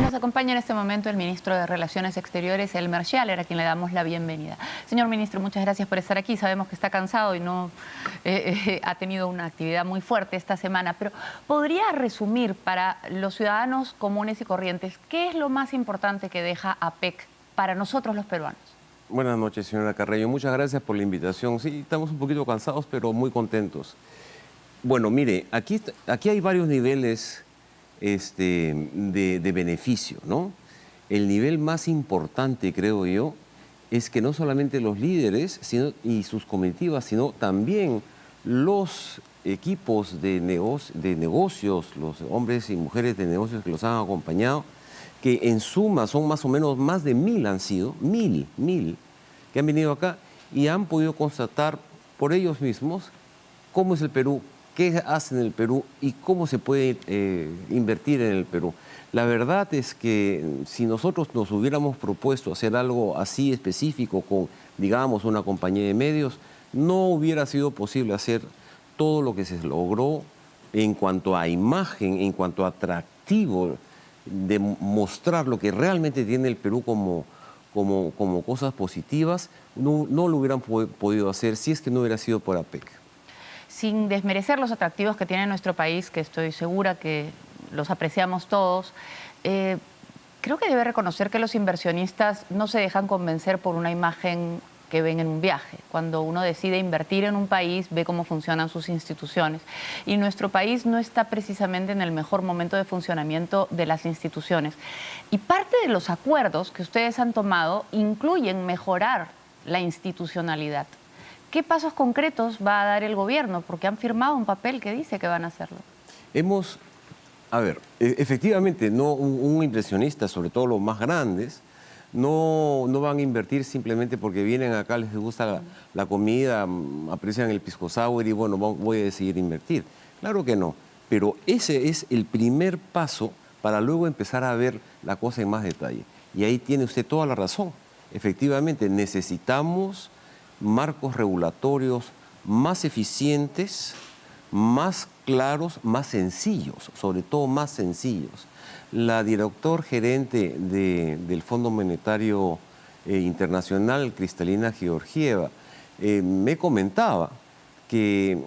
Nos acompaña en este momento el ministro de Relaciones Exteriores, Elmer Schaller, a quien le damos la bienvenida. Señor ministro, muchas gracias por estar aquí. Sabemos que está cansado y no ha tenido una actividad muy fuerte esta semana, pero ¿podría resumir para los ciudadanos comunes y corrientes qué es lo más importante que deja APEC para nosotros los peruanos? Buenas noches, señora Carreño. Muchas gracias por la invitación. Sí, estamos un poquito cansados, pero muy contentos. Bueno, mire, aquí hay varios niveles de beneficio, ¿no? El nivel más importante, creo yo, es que no solamente los líderes y sus comitivas, sino también los equipos de negocios, los hombres y mujeres de negocios que los han acompañado, que en suma son más o menos más de 1000 han sido, mil, que han venido acá y han podido constatar por ellos mismos cómo es el Perú, qué hacen en el Perú y cómo se puede invertir en el Perú. La verdad es que si nosotros nos hubiéramos propuesto hacer algo así específico con, digamos, una compañía de medios, no hubiera sido posible hacer todo lo que se logró en cuanto a imagen, en cuanto a atractivo, de mostrar lo que realmente tiene el Perú como cosas positivas, no lo hubieran podido hacer si es que no hubiera sido por APEC. Sin desmerecer los atractivos que tiene nuestro país, que estoy segura que los apreciamos todos, creo que debe reconocer que los inversionistas no se dejan convencer por una imagen que ven en un viaje. Cuando uno decide invertir en un país, ve cómo funcionan sus instituciones. Y nuestro país no está precisamente en el mejor momento de funcionamiento de las instituciones. Y parte de los acuerdos que ustedes han tomado incluyen mejorar la institucionalidad. ¿Qué pasos concretos va a dar el gobierno? Porque han firmado un papel que dice que van a hacerlo. Efectivamente, no, un inversionista, sobre todo los más grandes, no van a invertir simplemente porque vienen acá, les gusta la comida, aprecian el pisco sour y bueno, voy a decidir invertir. Claro que no, pero ese es el primer paso para luego empezar a ver la cosa en más detalle. Y ahí tiene usted toda la razón. Efectivamente, necesitamos marcos regulatorios más eficientes, más claros, más sencillos, sobre todo más sencillos. La directora gerente del Fondo Monetario Internacional, Kristalina Georgieva, me comentaba que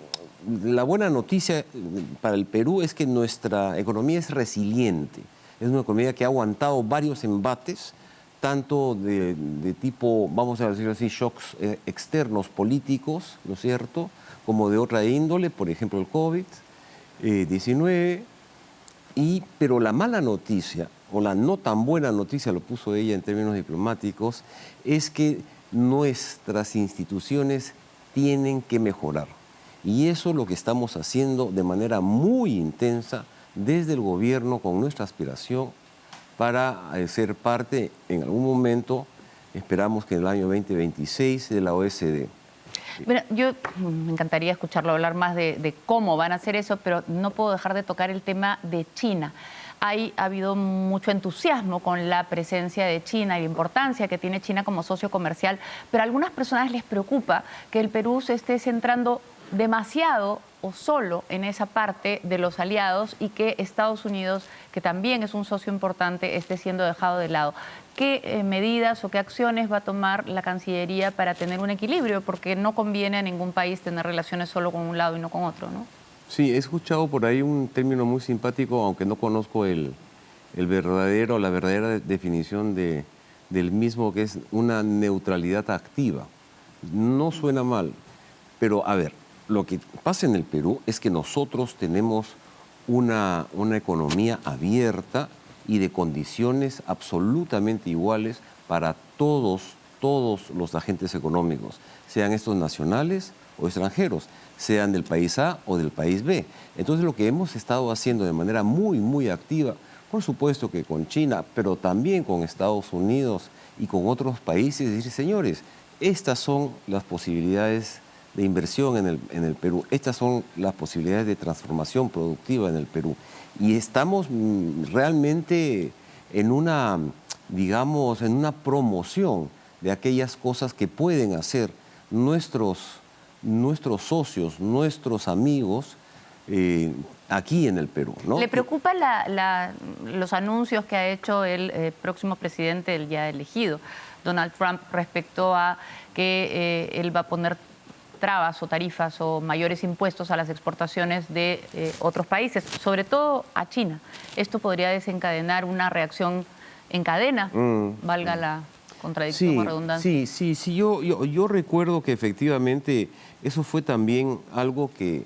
la buena noticia para el Perú es que nuestra economía es resiliente. Es una economía que ha aguantado varios embates, tanto de tipo, vamos a decirlo así, shocks externos políticos, ¿no es cierto?, como de otra índole, por ejemplo el COVID-19. Pero la mala noticia, o la no tan buena noticia, lo puso ella en términos diplomáticos, es que nuestras instituciones tienen que mejorar. Y eso es lo que estamos haciendo de manera muy intensa desde el gobierno con nuestra aspiración para ser parte, en algún momento, esperamos que en el año 2026, de la OSD. Bueno, yo me encantaría escucharlo hablar más de cómo van a hacer eso, pero no puedo dejar de tocar el tema de China. Ha habido mucho entusiasmo con la presencia de China y la importancia que tiene China como socio comercial, pero a algunas personas les preocupa que el Perú se esté centrando demasiado o solo en esa parte de los aliados y que Estados Unidos, que también es un socio importante, esté siendo dejado de lado. ¿Qué medidas o qué acciones va a tomar la Cancillería para tener un equilibrio? Porque no conviene a ningún país tener relaciones solo con un lado y no con otro, ¿no? Sí, he escuchado por ahí un término muy simpático, aunque no conozco la verdadera definición del mismo, que es una neutralidad activa. No suena mal, pero a ver, lo que pasa en el Perú es que nosotros tenemos una economía abierta y de condiciones absolutamente iguales para todos los agentes económicos, sean estos nacionales o extranjeros, sean del país A o del país B. Entonces lo que hemos estado haciendo de manera muy activa, por supuesto que con China, pero también con Estados Unidos y con otros países, es decir, señores, estas son las posibilidades de inversión en el Perú. Estas son las posibilidades de transformación productiva en el Perú. Y estamos realmente en una, digamos, en una promoción de aquellas cosas que pueden hacer nuestros socios, nuestros amigos, aquí en el Perú, ¿no? ¿Le preocupa los anuncios que ha hecho el próximo presidente, el ya elegido, Donald Trump, respecto a que él va a poner trabas o tarifas o mayores impuestos a las exportaciones de otros países, sobre todo a China? Esto podría desencadenar una reacción en cadena, valga la contradicción o redundancia. Sí, yo recuerdo que efectivamente eso fue también algo que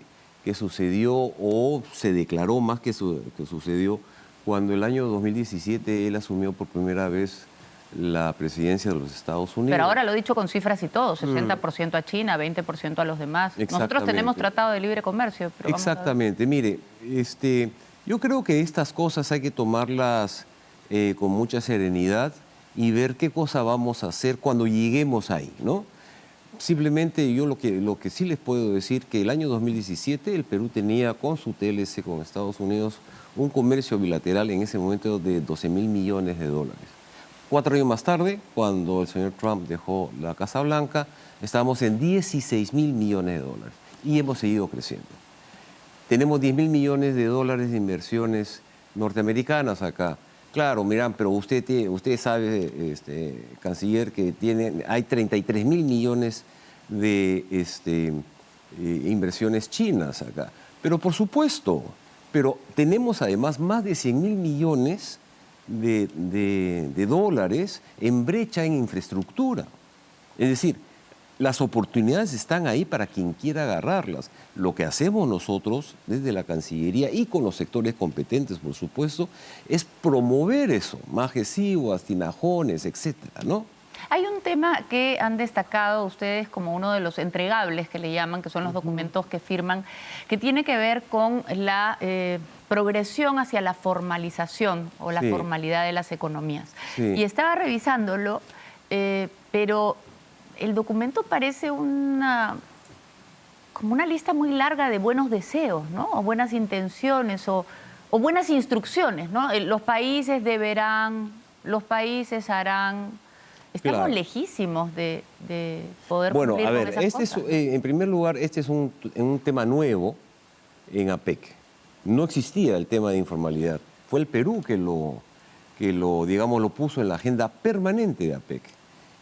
sucedió o se declaró más que sucedió cuando el año 2017 él asumió por primera vez la presidencia de los Estados Unidos. Pero ahora lo he dicho con cifras y todo, 60% a China, 20% a los demás. Nosotros tenemos tratado de libre comercio. Pero exactamente, mire, yo creo que estas cosas hay que tomarlas con mucha serenidad y ver qué cosa vamos a hacer cuando lleguemos ahí, ¿no? Simplemente yo lo que sí les puedo decir que el año 2017 el Perú tenía con su TLC con Estados Unidos un comercio bilateral en ese momento de 12.000 millones de dólares. 4 años más tarde, cuando el señor Trump dejó la Casa Blanca, estábamos en 16.000 millones de dólares y hemos seguido creciendo. Tenemos 10.000 millones de dólares de inversiones norteamericanas acá. Claro, miran, pero usted sabe, canciller, que hay 33.000 millones de inversiones chinas acá. Pero por supuesto, pero tenemos además más de 100.000 millones de dólares en brecha en infraestructura. Es decir, las oportunidades están ahí para quien quiera agarrarlas. Lo que hacemos nosotros desde la Cancillería y con los sectores competentes, por supuesto, es promover eso, Majesiwas, Tinajones, etcétera, ¿no? Hay un tema que han destacado ustedes como uno de los entregables que le llaman, que son los documentos que firman, que tiene que ver con la progresión hacia la formalización o la formalidad de las economías. Sí. Y estaba revisándolo, pero el documento parece como una lista muy larga de buenos deseos, ¿no? O buenas intenciones o buenas instrucciones, ¿no? Los países deberán, los países harán. Estamos lejísimos de poder cumplir con esas cosas. En primer lugar, este es un tema nuevo en APEC. No existía el tema de informalidad. Fue el Perú que lo puso en la agenda permanente de APEC.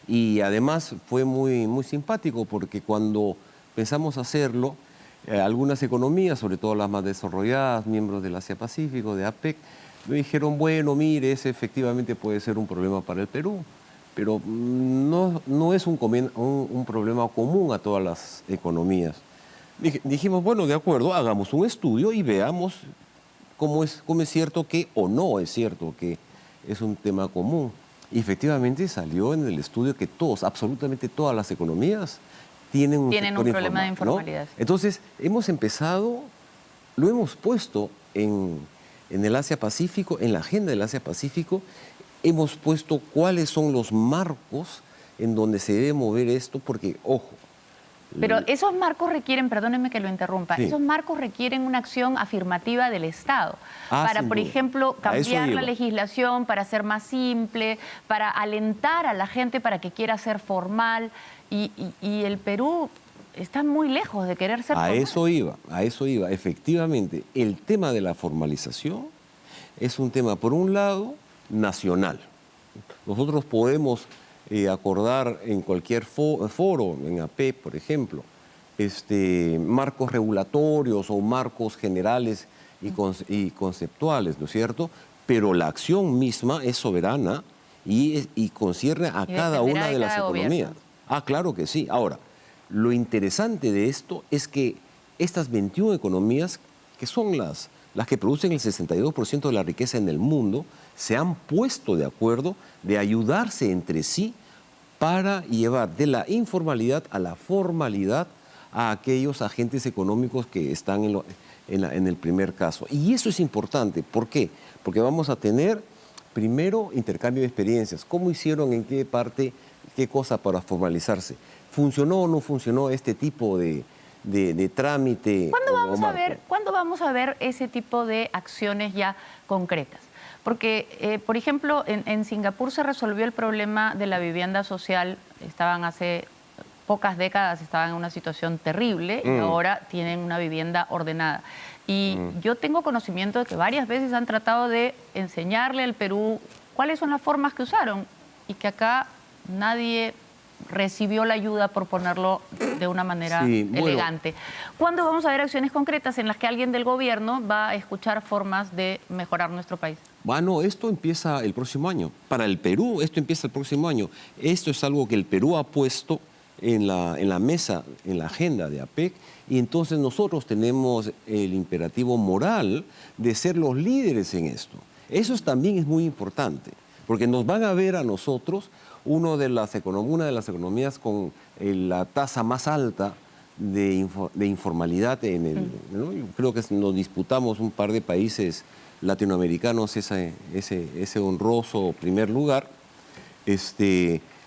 Y además fue muy simpático porque cuando pensamos hacerlo, algunas economías, sobre todo las más desarrolladas, miembros del Asia-Pacífico, de APEC, me dijeron, bueno, mire, ese efectivamente puede ser un problema para el Perú, pero no es un problema común a todas las economías. Dijimos, bueno, de acuerdo, hagamos un estudio y veamos cómo es cierto que o no es cierto que es un tema común. Y efectivamente salió en el estudio que absolutamente todas las economías tienen un problema de informalidad, ¿no? Entonces, lo hemos puesto en el Asia-Pacífico, en la agenda del Asia-Pacífico, hemos puesto cuáles son los marcos en donde se debe mover esto, porque, ojo. Pero esos marcos requieren, perdónenme que lo interrumpa, esos marcos requieren una acción afirmativa del Estado para, por ejemplo, cambiar la legislación, para hacer más simple, para alentar a la gente para que quiera ser formal. Y el Perú está muy lejos de querer ser formal. A eso iba. Efectivamente, el tema de la formalización es un tema, por un lado, nacional. Nosotros podemos acordar en cualquier foro, en AP, por ejemplo, marcos regulatorios o marcos generales y conceptuales, ¿no es cierto? Pero la acción misma es soberana y concierne a cada una de las economías. Claro que sí. Ahora, lo interesante de esto es que estas 21 economías, que son las que producen el 62% de la riqueza en el mundo, se han puesto de acuerdo de ayudarse entre sí para llevar de la informalidad a la formalidad a aquellos agentes económicos que están en el primer caso. Y eso es importante. ¿Por qué? Porque vamos a tener, primero, intercambio de experiencias. ¿Cómo hicieron, en qué parte, qué cosa para formalizarse? ¿Funcionó o no funcionó este tipo de trámite? ¿Cuándo vamos a ver ese tipo de acciones ya concretas? Porque, por ejemplo, en Singapur se resolvió el problema de la vivienda social, estaban hace pocas décadas estaban en una situación terrible y ahora tienen una vivienda ordenada. Y yo tengo conocimiento de que varias veces han tratado de enseñarle al Perú cuáles son las formas que usaron y que acá nadie recibió la ayuda, por ponerlo de una manera elegante. ¿Cuándo vamos a ver acciones concretas en las que alguien del gobierno va a escuchar formas de mejorar nuestro país? Bueno, esto empieza el próximo año. Para el Perú, esto empieza el próximo año. Esto es algo que el Perú ha puesto en la mesa, en la agenda de APEC, y entonces nosotros tenemos el imperativo moral de ser los líderes en esto. Eso también es muy importante, porque nos van a ver a nosotros una de las economías con la tasa más alta de informalidad ¿no? Yo creo que nos disputamos un par de países latinoamericanos ese honroso primer lugar.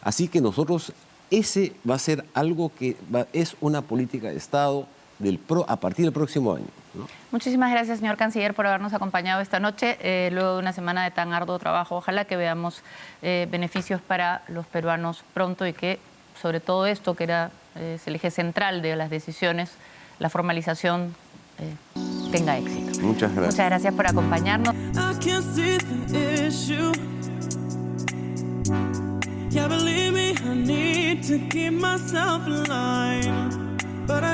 Así que nosotros, ese va a ser algo que es una política de Estado a partir del próximo año, ¿no? Muchísimas gracias, señor canciller, por habernos acompañado esta noche, luego de una semana de tan arduo trabajo. Ojalá que veamos beneficios para los peruanos pronto y que, sobre todo esto, que es el eje central de las decisiones, la formalización, tenga éxito. Muchas gracias. Muchas gracias por acompañarnos.